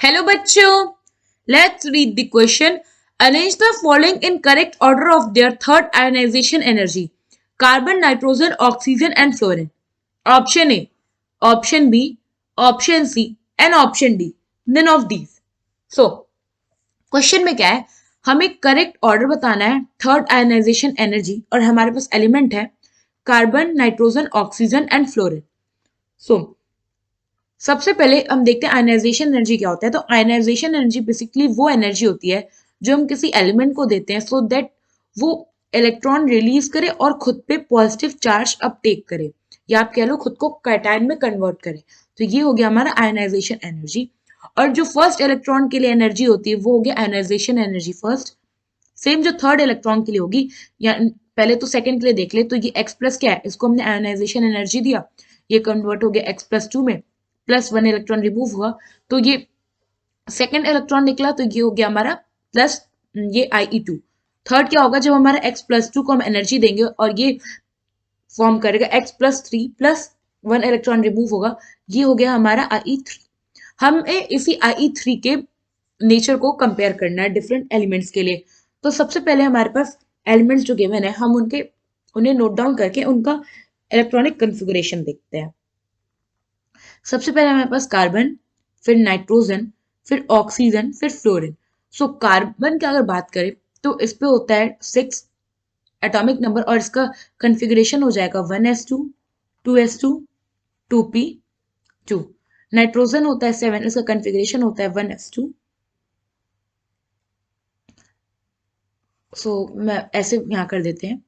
Hello bachcho, let's read the question. Arrange the following in correct order of their third ionization energy. Carbon, nitrogen, oxygen and fluorine. Option A, option B, option C and option D. None of these. So, question में क्या है, हमें correct order बताना है third ionization energy और हमारे पास element है carbon, nitrogen, oxygen and fluorine. So सबसे पहले हम देखते हैं आयनाइजेशन एनर्जी क्या होता है. तो आयनाइजेशन एनर्जी बेसिकली वो एनर्जी होती है जो हम किसी एलिमेंट को देते हैं सो दैट वो इलेक्ट्रॉन रिलीज करे और खुद पे पॉजिटिव चार्ज अपटेक करे, या आप कह लो खुद को कैटायन में कन्वर्ट करे. तो ये हो गया हमारा आयनाइजेशन एनर्जी. और जो फर्स्ट इलेक्ट्रॉन के लिए एनर्जी होती है वो हो गया आयनाइजेशन एनर्जी फर्स्ट. सेम जो थर्ड इलेक्ट्रॉन के लिए होगी, या पहले तो सेकंड के लिए देख ले. तो ये एक्स प्लस क्या है, इसको हमने आयनाइजेशन एनर्जी दिया, ये कन्वर्ट हो गया एक्स प्लस टू में, प्लस वन इलेक्ट्रॉन रिमूव हुआ तो ये सेकेंड इलेक्ट्रॉन निकला, तो ये हो गया हमारा प्लस ये Ie2. थर्ड क्या होगा, जब हमारा x प्लस टू को हम एनर्जी देंगे और ये फॉर्म करेगा x plus three plus one electron remove होगा, ये हो गया हमारा Ie3. हमें इसी Ie3 के नेचर को कंपेयर करना है डिफरेंट एलिमेंट्स के लिए. तो सबसे पहले हमारे पास एलिमेंट्स जो गिवन है हम उन्हें नोट डाउन करके उनका इलेक्ट्रॉनिक कन्फिगरेशन देखते हैं. सबसे पहले हमारे पास कार्बन, फिर नाइट्रोजन, फिर ऑक्सीजन, फिर फ्लोरीन. सो कार्बन की अगर बात करें तो इस पे होता है 6 एटॉमिक नंबर और इसका कन्फिगरेशन हो जाएगा 1s2, 2s2, 2p2. नाइट्रोजन होता है 7, इसका कन्फिगरेशन होता है 1s2. सो मैं ऐसे यहाँ कर देते हैं.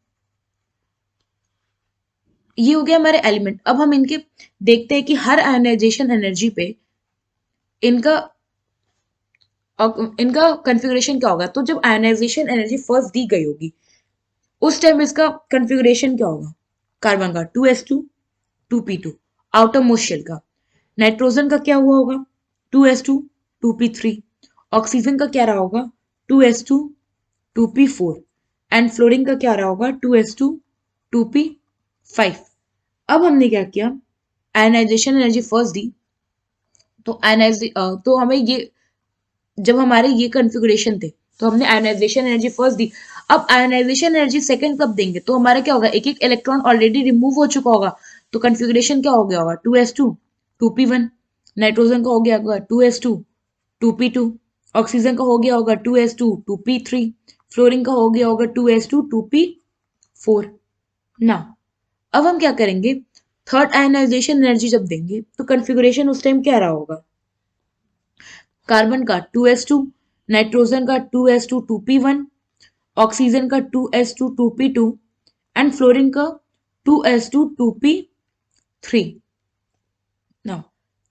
ये हो गया हमारे एलिमेंट. अब हम इनके देखते हैं कि हर आयनाइजेशन एनर्जी पे इनका कन्फिगरेशन क्या होगा. तो जब आयनाइजेशन एनर्जी फर्स्ट दी गई होगी उस टाइम इसका कन्फिगरेशन क्या होगा. कार्बन का 2s2, 2p2 outermost shell का. नाइट्रोजन का क्या हुआ होगा 2s2, 2p3. ऑक्सीजन का क्या रहा होगा 2s2, 2p4 एंड फ्लोरीन का क्या रहा होगा 2s2, 2p5. अब हमने क्या किया, आयनाइजेशन एनर्जी फर्स्ट दी तो हमें ये जब हमारे ये कॉन्फ़िगरेशन थे तो हमने आयनाइजेशन एनर्जी फर्स्ट दी. अब आयनाइजेशन एनर्जी सेकंड कब देंगे तो हमारा क्या होगा, एक एक इलेक्ट्रॉन ऑलरेडी रिमूव हो चुका होगा. तो कॉन्फ़िगरेशन क्या हो गया होगा 2s2, 2p1. नाइट्रोजन का हो गया होगा 2s2, 2p2. ऑक्सीजन का हो गया होगा 2s2, 2p3. फ्लोरीन का हो गया होगा 2s2, 2p4. ना अब हम क्या करेंगे, थर्ड आयनाइजेशन एनर्जी जब देंगे तो कॉन्फ़िगरेशन उस टाइम क्या रहा होगा, कार्बन का 2s2, नाइट्रोजन का 2s2, 2p1, ऑक्सीजन का 2s2, 2p2 एंड फ्लोरीन का 2s2, 2p3. नाउ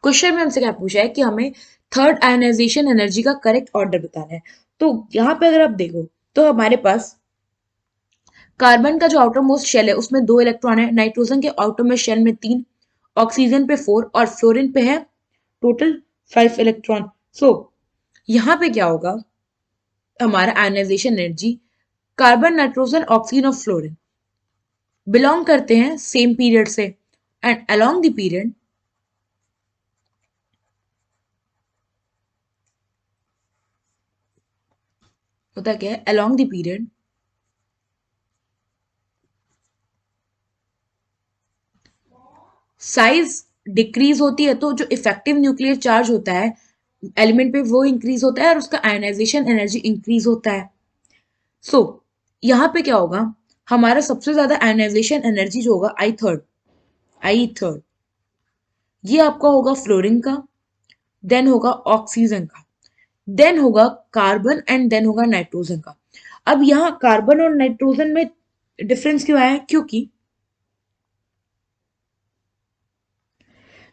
क्वेश्चन में हमसे क्या पूछा है कि हमें थर्ड आयनाइजेशन एनर्जी का करेक्ट ऑर्डर बताना है. तो यहां पे अगर आप देखो तो हमारे पास कार्बन का जो आउटर मोस्ट शेल है उसमें 2 इलेक्ट्रॉन है, नाइट्रोजन के आउटर मोस्ट शेल में 3, ऑक्सीजन पे 4 और फ्लोरीन पे है टोटल 5 इलेक्ट्रॉन. सो यहाँ पे क्या होगा, हमारा ionization energy carbon, nitrogen, oxygen और फ्लोरीन बिलोंग करते हैं सेम पीरियड से एंड अलोंग द पीरियड होता क्या है, along the period size decrease होती है तो जो इफेक्टिव न्यूक्लियर चार्ज होता है एलिमेंट पे वो इंक्रीज होता है और उसका आयनाइजेशन एनर्जी इंक्रीज होता है. सो यहाँ पे क्या होगा, हमारा सबसे ज्यादा आयनाइजेशन एनर्जी जो होगा आई थर्ड ये आपका होगा फ्लोरीन का, देन होगा ऑक्सीजन का, देन होगा कार्बन एंड देन होगा नाइट्रोजन का. अब यहाँ कार्बन और नाइट्रोजन में डिफरेंस क्यों आया, क्योंकि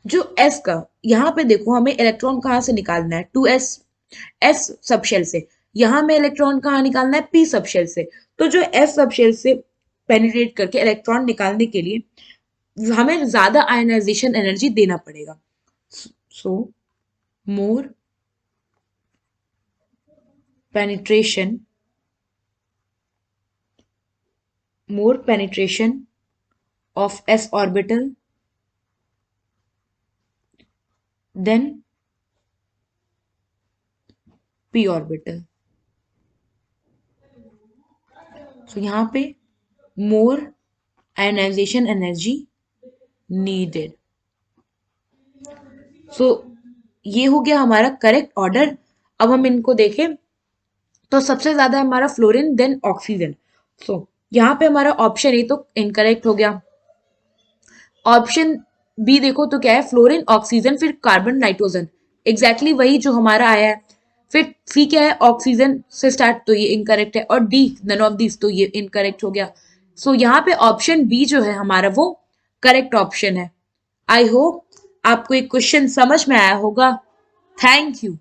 जो एस का यहाँ पे देखो हमें इलेक्ट्रॉन कहाँ से निकालना है 2s, एस सबशेल से. यहाँ में इलेक्ट्रॉन कहाँ निकालना है p सबशेल से. तो जो एस सबशेल से पेनिट्रेट करके इलेक्ट्रॉन निकालने के लिए हमें ज्यादा आयनाइजेशन एनर्जी देना पड़ेगा. So more penetration more penetration of s orbital then p orbital. So यहाँ पे more ionisation energy needed. So ये हो गया हमारा करेक्ट ऑर्डर। अब हम इनको देखें तो सबसे ज्यादा हमारा फ्लोरीन देन ऑक्सीजन। सो यहाँ पे हमारा ऑप्शन ए तो इनकरेक्ट हो गया। ऑप्शन बी देखो तो क्या है, फ्लोरीन ऑक्सीजन फिर कार्बन नाइट्रोजन, एग्जैक्टली वही जो हमारा आया है। फिर सी क्या है, ऑक्सीजन से स्टार्ट, तो ये इनकरेक्ट है। और डी नन ऑफ दिस, तो ये इनकरेक्ट हो गया। सो यहाँ पे ऑप्शन बी जो है हमारा वो करेक्ट ऑप्शन है। आई होप आपको एक क्वेश्चन समझ में आया होगा। Thank you.